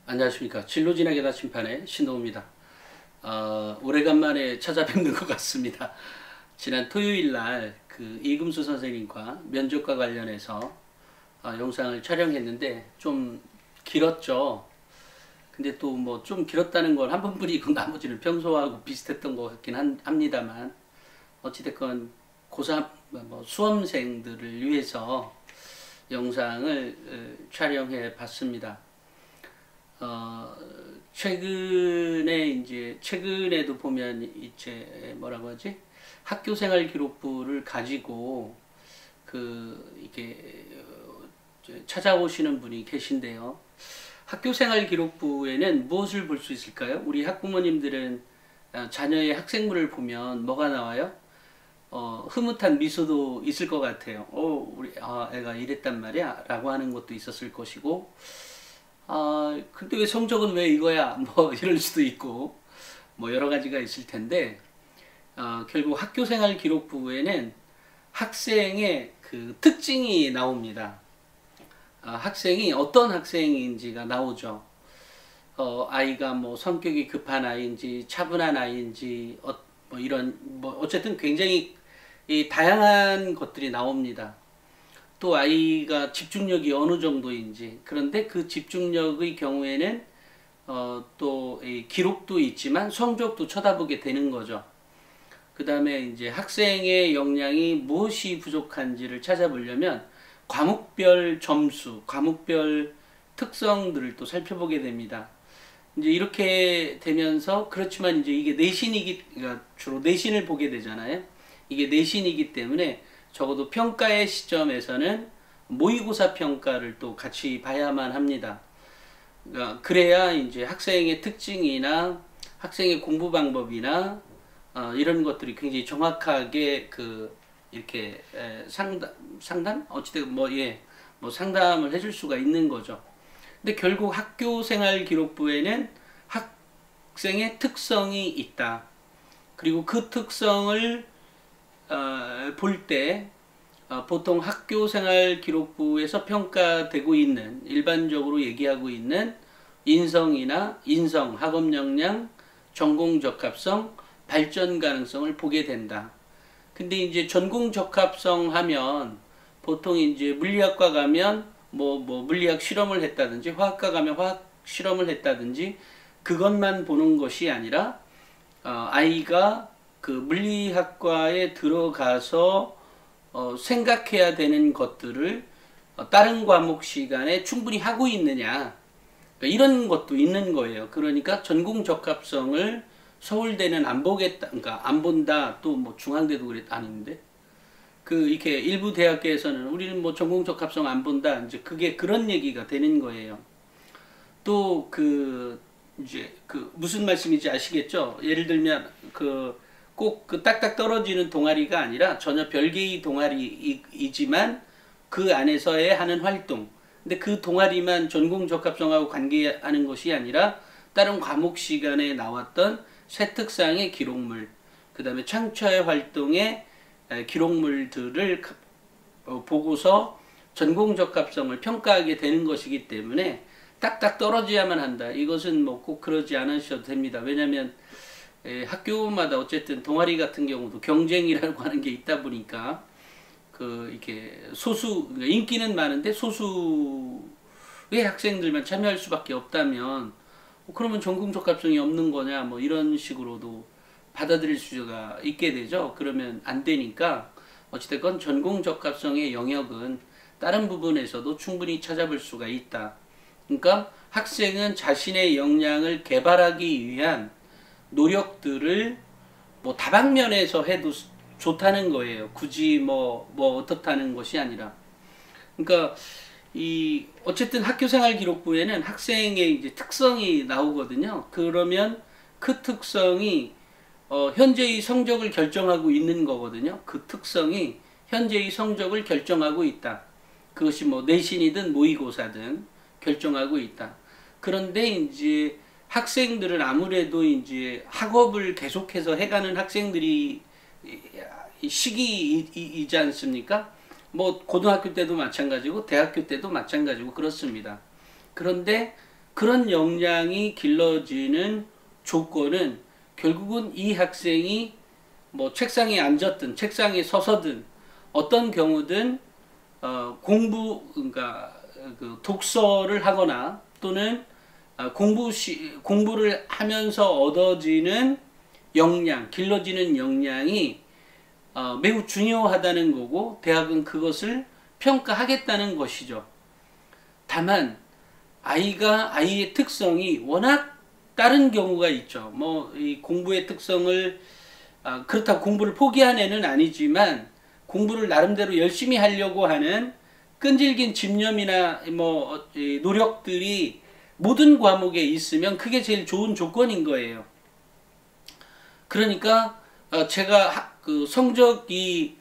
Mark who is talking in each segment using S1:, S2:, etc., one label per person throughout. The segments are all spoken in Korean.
S1: 안녕하십니까. 진로진학의 나침판의 신동우입니다. 오래간만에 찾아뵙는 것 같습니다. 지난 토요일 날 이금수 선생님과 면접과 관련해서 영상을 촬영했는데 좀 길었죠. 근데 또 뭐 좀 길었다는 걸 한 번뿐이고 나머지는 평소하고 비슷했던 것 같긴 합니다만, 어찌됐건 고3 수험생들을 위해서 영상을 촬영해 봤습니다. 최근에도 보면 이제 뭐라고 하지? 학교생활 기록부를 가지고 이게 찾아오시는 분이 계신데요. 학교생활 기록부에는 무엇을 볼 수 있을까요? 우리 학부모님들은 자녀의 학생물을 보면 뭐가 나와요? 흐뭇한 미소도 있을 것 같아요. 우리 애가 이랬단 말이야 라고 하는 것도 있었을 것이고, 근데 왜 성적은 왜 이거야? 뭐 이럴 수도 있고, 뭐 여러 가지가 있을 텐데, 결국 학교생활 기록부에는 학생의 특징이 나옵니다. 학생이 어떤 학생인지가 나오죠. 아이가 뭐 성격이 급한 아이인지 차분한 아이인지 어쨌든 굉장히 다양한 것들이 나옵니다. 또 아이가 집중력이 어느 정도인지, 그런데 그 집중력의 경우에는 또 기록도 있지만 성적도 쳐다보게 되는 거죠. 그 다음에 이제 학생의 역량이 무엇이 부족한지를 찾아보려면 과목별 점수, 과목별 특성들을 또 살펴보게 됩니다. 이제 이렇게 되면서, 그렇지만 이제 이게 그러니까 주로 내신을 보게 되잖아요. 이게 내신이기 때문에 적어도 평가의 시점에서는 모의고사 평가를 또 같이 봐야만 합니다. 그러니까 그래야 이제 학생의 특징이나 학생의 공부 방법이나 이런 것들이 굉장히 정확하게 이렇게 상담? 어찌됐든 뭐 상담을 해줄 수가 있는 거죠. 근데 결국 학교생활 기록부에는 학생의 특성이 있다. 그리고 그 특성을 볼 때 보통 학교생활 기록부에서 평가되고 있는, 일반적으로 얘기하고 있는 인성이나 학업 역량, 전공 적합성, 발전 가능성을 보게 된다. 근데 이제 전공 적합성 하면 보통 이제 물리학과 가면 뭐 물리학 실험을 했다든지, 화학과 가면 화학 실험을 했다든지, 그것만 보는 것이 아니라 아이가 물리학과에 들어가서 생각해야 되는 것들을 다른 과목 시간에 충분히 하고 있느냐, 이런 것도 있는 거예요. 그러니까 전공 적합성을 서울대는 안 보겠다, 그러니까 안 본다. 또 뭐 중앙대도 아닌데, 이렇게 일부 대학교에서는 우리는 뭐 전공 적합성 안 본다, 이제 그게 그런 얘기가 되는 거예요. 또 이제 무슨 말씀인지 아시겠죠? 예를 들면 꼭 딱딱 떨어지는 동아리가 아니라 전혀 별개의 동아리이지만 그 안에서의 하는 활동. 근데 그 동아리만 전공 적합성하고 관계하는 것이 아니라 다른 과목 시간에 나왔던 세특상의 기록물, 그 다음에 창처의 활동의 기록물들을 보고서 전공 적합성을 평가하게 되는 것이기 때문에 딱딱 떨어져야만 한다. 이것은 뭐 꼭 그러지 않으셔도 됩니다. 왜냐하면 학교마다 어쨌든 동아리 같은 경우도 경쟁이라고 하는 게 있다 보니까 이렇게 그러니까 인기는 많은데 소수의 학생들만 참여할 수밖에 없다면, 그러면 전공 적합성이 없는 거냐, 뭐 이런 식으로도 받아들일 수가 있게 되죠. 그러면 안 되니까 어찌됐건 전공 적합성의 영역은 다른 부분에서도 충분히 찾아볼 수가 있다. 그러니까 학생은 자신의 역량을 개발하기 위한 노력들을 뭐 다방면에서 해도 좋다는 거예요. 굳이 뭐 어떻다는 것이 아니라. 그러니까 어쨌든 학교생활 기록부에는 학생의 이제 특성이 나오거든요. 그러면 그 특성이 현재의 성적을 결정하고 있는 거거든요. 그 특성이 현재의 성적을 결정하고 있다. 그것이 뭐 내신이든 모의고사든 결정하고 있다. 그런데 이제 학생들은 아무래도 이제 학업을 계속해서 해가는 학생들이 시기이지 않습니까? 뭐 고등학교 때도 마찬가지고 대학교 때도 마찬가지고 그렇습니다. 그런데 그런 역량이 길러지는 조건은 결국은 이 학생이 뭐 책상에 앉았든 책상에 서서든 어떤 경우든 그러니까 그 독서를 하거나 또는 공부를 하면서 얻어지는 역량, 길러지는 역량이 매우 중요하다는 거고 대학은 그것을 평가하겠다는 것이죠. 다만 아이의 특성이 워낙 다른 경우가 있죠. 뭐 이 공부의 특성을 그렇다고 공부를 포기한 애는 아니지만 공부를 나름대로 열심히 하려고 하는 끈질긴 집념이나 뭐 노력들이 모든 과목에 있으면 그게 제일 좋은 조건인 거예요. 그러니까 제가 그 성적이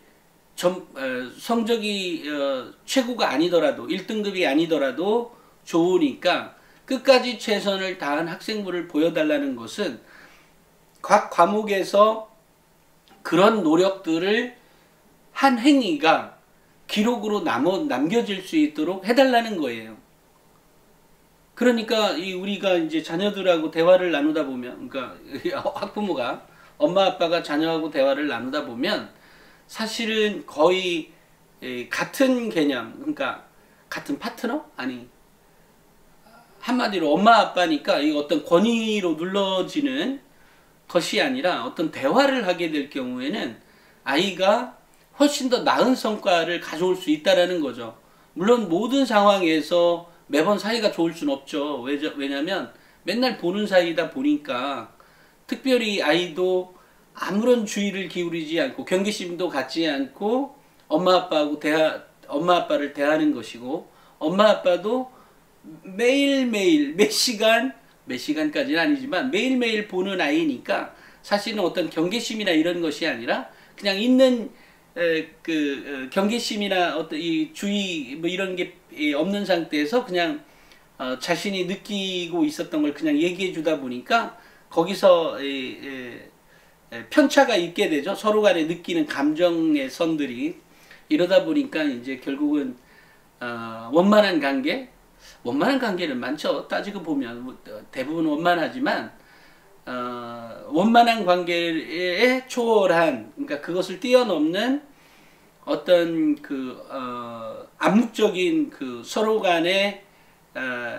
S1: 최고가 아니더라도 1등급이 아니더라도 좋으니까 끝까지 최선을 다한 학생부를 보여달라는 것은 각 과목에서 그런 노력들을 한 행위가 기록으로 남겨질 수 있도록 해달라는 거예요. 그러니까 우리가 이제 자녀들하고 대화를 나누다 보면, 그러니까 학부모가 엄마 아빠가 자녀하고 대화를 나누다 보면 사실은 거의 같은 개념, 그러니까 같은 파트너? 아니, 한마디로 엄마 아빠니까 이 어떤 권위로 눌러지는 것이 아니라 어떤 대화를 하게 될 경우에는 아이가 훨씬 더 나은 성과를 가져올 수 있다라는 거죠. 물론 모든 상황에서 매번 사이가 좋을 순 없죠. 왜냐면 맨날 보는 사이다 보니까 특별히 아이도 아무런 주의를 기울이지 않고 경계심도 갖지 않고 엄마 아빠를 대하는 것이고 엄마 아빠도 매일매일 몇 시간까지는 아니지만 매일매일 보는 아이니까 사실은 어떤 경계심이나 이런 것이 아니라 그냥 있는 경계심이나 어떤 이 주의 뭐 이런 게 없는 상태에서 그냥 자신이 느끼고 있었던 걸 그냥 얘기해 주다 보니까 거기서 편차가 있게 되죠. 서로 간에 느끼는 감정의 선들이. 이러다 보니까 이제 결국은 원만한 관계는 많죠. 따지고 보면 대부분 원만하지만 원만한 관계에 초월한, 그러니까 그것을 뛰어넘는 어떤 암묵적인 서로 간의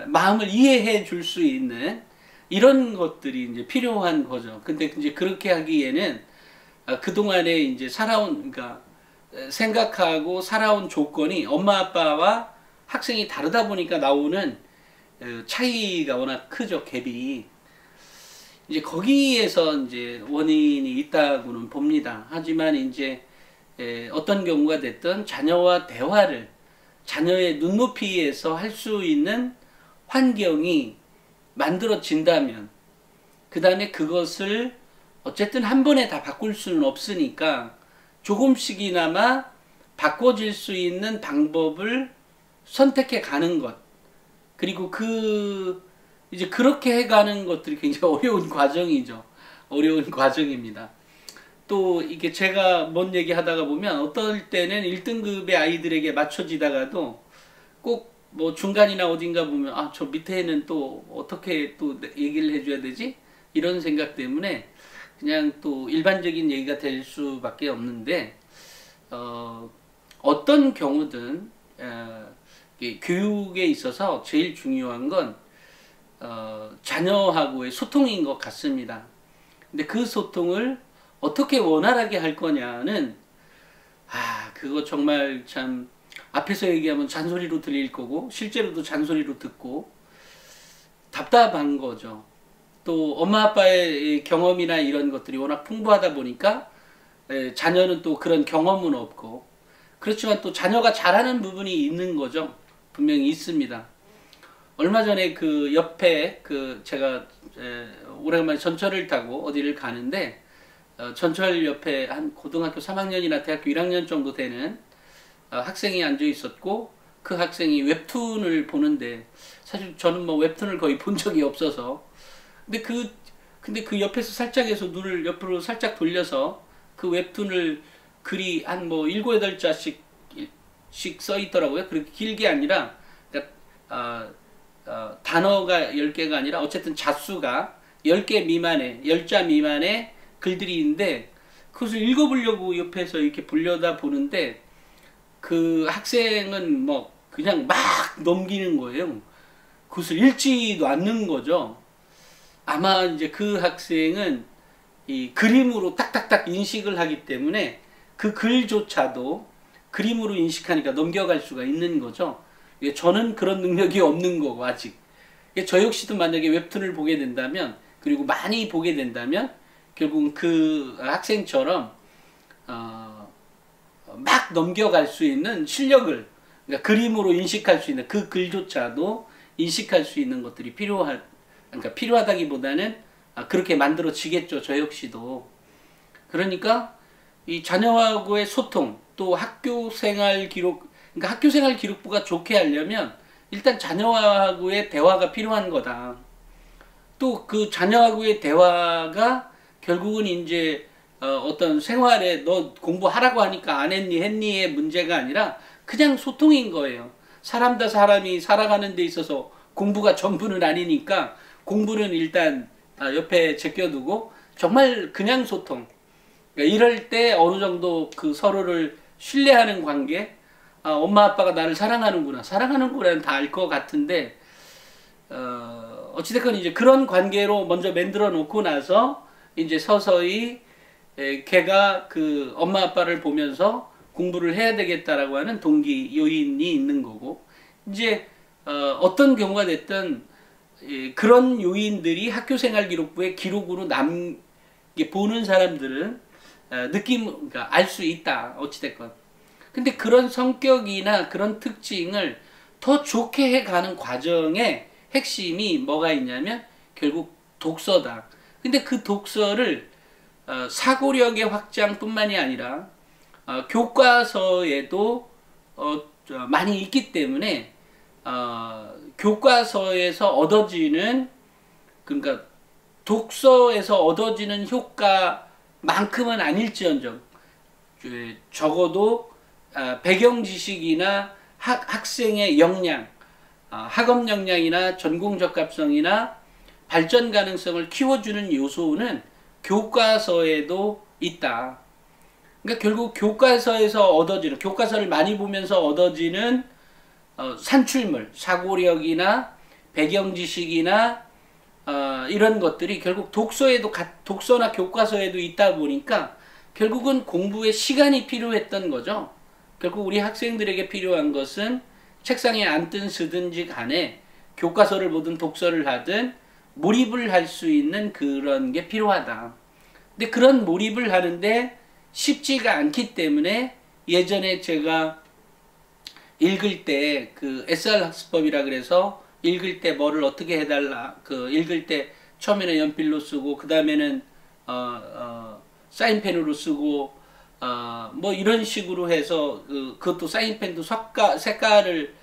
S1: 마음을 이해해 줄 수 있는 이런 것들이 이제 필요한 거죠. 근데 이제 그렇게 하기에는 그동안에 이제 그러니까 생각하고 살아온 조건이 엄마 아빠와 학생이 다르다 보니까 나오는 차이가 워낙 크죠, 갭이. 이제 거기에서 이제 원인이 있다고는 봅니다. 하지만 이제 어떤 경우가 됐든 자녀와 대화를 자녀의 눈높이에서 할 수 있는 환경이 만들어진다면 그 다음에 그것을 어쨌든 한 번에 다 바꿀 수는 없으니까 조금씩이나마 바꿔질 수 있는 방법을 선택해 가는 것, 그리고 이제 그렇게 해가는 것들이 굉장히 어려운 과정이죠. 어려운 과정입니다. 또 이게 제가 뭔 얘기 하다가 보면 어떨 때는 1등급의 아이들에게 맞춰지다가도 꼭 뭐 중간이나 어딘가 보면 저 밑에는 또 어떻게 또 얘기를 해줘야 되지? 이런 생각 때문에 그냥 또 일반적인 얘기가 될 수밖에 없는데 어떤 경우든 교육에 있어서 제일 중요한 건 자녀하고의 소통인 것 같습니다. 근데 그 소통을 어떻게 원활하게 할 거냐는 그거 정말 참 앞에서 얘기하면 잔소리로 들릴 거고 실제로도 잔소리로 듣고 답답한 거죠. 또 엄마 아빠의 경험이나 이런 것들이 워낙 풍부하다 보니까 자녀는 또 그런 경험은 없고, 그렇지만 또 자녀가 잘하는 부분이 있는 거죠. 분명히 있습니다. 얼마 전에 그 옆에 제가 오랜만에 전철을 타고 어디를 가는데 전철 옆에 한 고등학교 3학년이나 대학교 1학년 정도 되는 학생이 앉아 있었고, 그 학생이 웹툰을 보는데 사실 저는 뭐 웹툰을 거의 본 적이 없어서 근데 그 옆에서 살짝 해서 눈을 옆으로 살짝 돌려서 그 웹툰을 글이 한 뭐 7, 8자씩 써 있더라고요. 그렇게 길게 아니라 그러니까 단어가 10개가 아니라 어쨌든 자수가 10개 미만의 10자 미만의 글들이 있는데 그것을 읽어보려고 옆에서 이렇게 보려다 보는데 그 학생은 뭐 그냥 막 넘기는 거예요. 그것을 읽지도 않는 거죠. 아마 이제 그 학생은 이 그림으로 딱딱딱 인식을 하기 때문에 그 글조차도 그림으로 인식하니까 넘겨갈 수가 있는 거죠. 저는 그런 능력이 없는 거고 아직. 저 역시도 만약에 웹툰을 보게 된다면 그리고 많이 보게 된다면 결국은 그 학생처럼 막 넘겨갈 수 있는 실력을 그러니까 그림으로 인식할 수 있는 그 글조차도 인식할 수 있는 것들이 그러니까 필요하다기보다는 그렇게 만들어지겠죠. 저 역시도. 그러니까 이 자녀하고의 소통 또 학교생활 기록 그러니까 학교생활 기록부가 좋게 하려면 일단 자녀하고의 대화가 필요한 거다. 또 그 자녀하고의 대화가 결국은 이제 어떤 생활에 너 공부하라고 하니까 안 했니 했니의 문제가 아니라 그냥 소통인 거예요. 사람 다 사람이 살아가는 데 있어서 공부가 전부는 아니니까 공부는 일단 옆에 제껴두고 정말 그냥 소통. 그러니까 이럴 때 어느 정도 그 서로를 신뢰하는 관계, 엄마 아빠가 나를 사랑하는구나는 다 알 것 같은데 어찌됐건 이제 그런 관계로 먼저 만들어 놓고 나서 이제 서서히 걔가 그 엄마 아빠를 보면서 공부를 해야 되겠다라고 하는 동기 요인이 있는 거고 이제 어떤 경우가 됐든 그런 요인들이 학교생활 기록부의 기록으로 보는 사람들은 그러니까 알 수 있다. 어찌됐건. 근데 그런 성격이나 그런 특징을 더 좋게 해가는 과정에 핵심이 뭐가 있냐면 결국 독서다. 근데 그 독서를 사고력의 확장뿐만이 아니라 교과서에도 많이 있기 때문에 교과서에서 얻어지는 그러니까 독서에서 얻어지는 효과만큼은 아닐지언정 적어도 배경 지식이나 학생의 역량, 학업 역량이나 전공 적합성이나 발전 가능성을 키워주는 요소는 교과서에도 있다. 그러니까 결국 교과서에서 얻어지는 교과서를 많이 보면서 얻어지는 산출물, 사고력이나 배경 지식이나 이런 것들이 결국 독서나 교과서에도 있다 보니까 결국은 공부에 시간이 필요했던 거죠. 결국 우리 학생들에게 필요한 것은 책상에 앉든 서든지 간에 교과서를 보든 독서를 하든 몰입을 할 수 있는 그런 게 필요하다. 근데 그런 몰입을 하는데 쉽지가 않기 때문에 예전에 제가 읽을 때 그 SR 학습법이라 그래서 읽을 때 뭐를 어떻게 해달라 읽을 때 처음에는 연필로 쓰고 그 다음에는 사인펜으로 쓰고 뭐 이런 식으로 해서 그것도 사인펜도 색깔을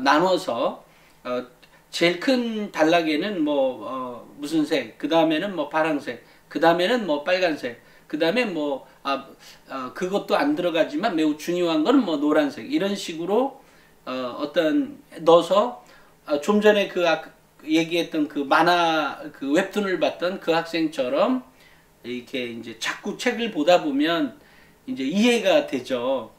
S1: 나눠서 제일 큰 단락에는 뭐 무슨 색, 그 다음에는 뭐 파란색, 그 다음에는 뭐 빨간색, 그 다음에 뭐 그것도 안 들어가지만 매우 중요한 거는 뭐 노란색 이런 식으로 어떤 넣어서 좀 전에 얘기했던 그 만화 그 웹툰을 봤던 그 학생처럼 이렇게 이제 자꾸 책을 보다 보면 이제 이해가 되죠.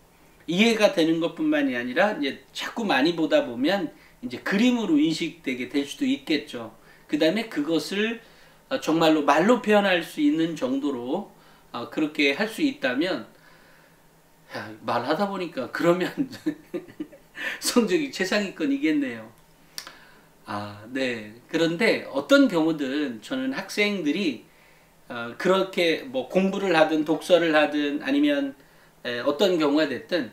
S1: 이해가 되는 것뿐만이 아니라 이제 자꾸 많이 보다 보면 이제 그림으로 인식되게 될 수도 있겠죠. 그 다음에 그것을 정말로 말로 표현할 수 있는 정도로 그렇게 할 수 있다면 말하다 보니까 그러면 성적이 최상위권이겠네요. 네. 그런데 어떤 경우든 저는 학생들이 그렇게 뭐 공부를 하든 독서를 하든 아니면 어떤 경우가 됐든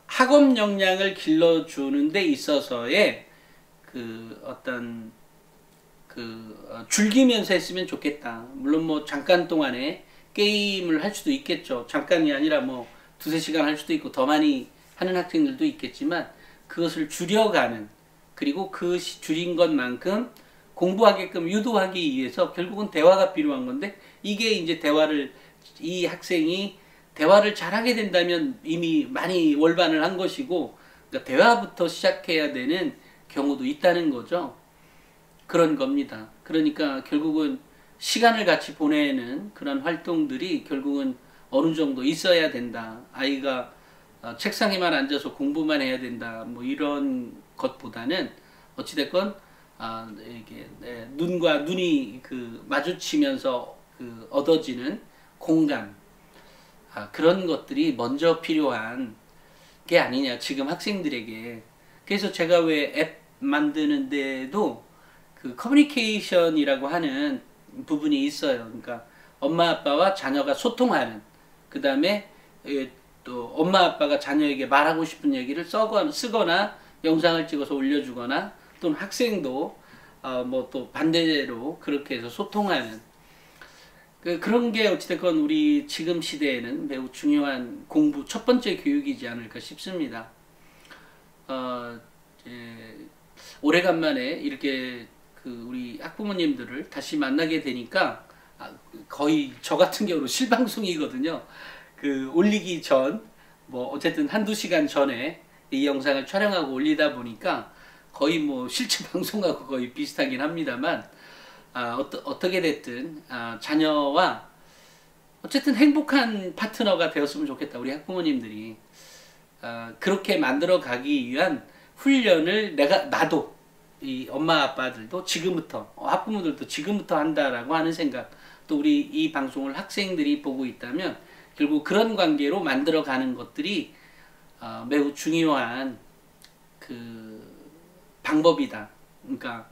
S1: 학업 역량을 길러주는 데 있어서의 그 어떤 즐기면서 했으면 좋겠다. 물론 뭐 잠깐 동안에 게임을 할 수도 있겠죠. 잠깐이 아니라 뭐 두세 시간 할 수도 있고 더 많이 하는 학생들도 있겠지만 그것을 줄여가는 그리고 그 줄인 것만큼 공부하게끔 유도하기 위해서 결국은 대화가 필요한 건데 이게 이제 이 학생이 대화를 잘하게 된다면 이미 많이 월반을 한 것이고 그러니까 대화부터 시작해야 되는 경우도 있다는 거죠. 그런 겁니다. 그러니까 결국은 시간을 같이 보내는 그런 활동들이 결국은 어느 정도 있어야 된다. 아이가 책상에만 앉아서 공부만 해야 된다. 뭐 이런 것보다는 어찌됐건 이게 눈과 눈이 마주치면서 얻어지는 공감, 그런 것들이 먼저 필요한 게 아니냐 지금 학생들에게. 그래서 제가 왜 앱 만드는데도 커뮤니케이션이라고 하는 부분이 있어요. 그러니까 엄마 아빠와 자녀가 소통하는, 그 다음에 또 엄마 아빠가 자녀에게 말하고 싶은 얘기를 쓰거나 영상을 찍어서 올려주거나, 또는 학생도 뭐 또 반대로 그렇게 해서 소통하는, 그런 게 어찌됐건 우리 지금 시대에는 매우 중요한 공부 첫 번째 교육이지 않을까 싶습니다. 오래간만에 이렇게 우리 학부모님들을 다시 만나게 되니까 거의 저 같은 경우는 실방송이거든요. 올리기 전, 뭐 어쨌든 한두 시간 전에 이 영상을 촬영하고 올리다 보니까 거의 뭐 실제 방송하고 거의 비슷하긴 합니다만, 어떻게 됐든 자녀와 어쨌든 행복한 파트너가 되었으면 좋겠다. 우리 학부모님들이 그렇게 만들어 가기 위한 훈련을 나도 이 엄마 아빠들도 지금부터, 학부모들도 지금부터 한다라고 하는 생각, 또 우리 이 방송을 학생들이 보고 있다면 결국 그런 관계로 만들어 가는 것들이 매우 중요한 방법이다. 그러니까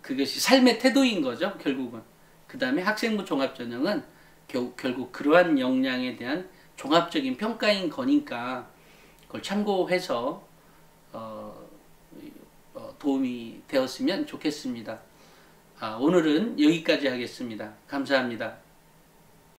S1: 그것이 삶의 태도인 거죠, 결국은. 그 다음에 학생부 종합전형은 결국 그러한 역량에 대한 종합적인 평가인 거니까 그걸 참고해서 도움이 되었으면 좋겠습니다. 오늘은 여기까지 하겠습니다. 감사합니다.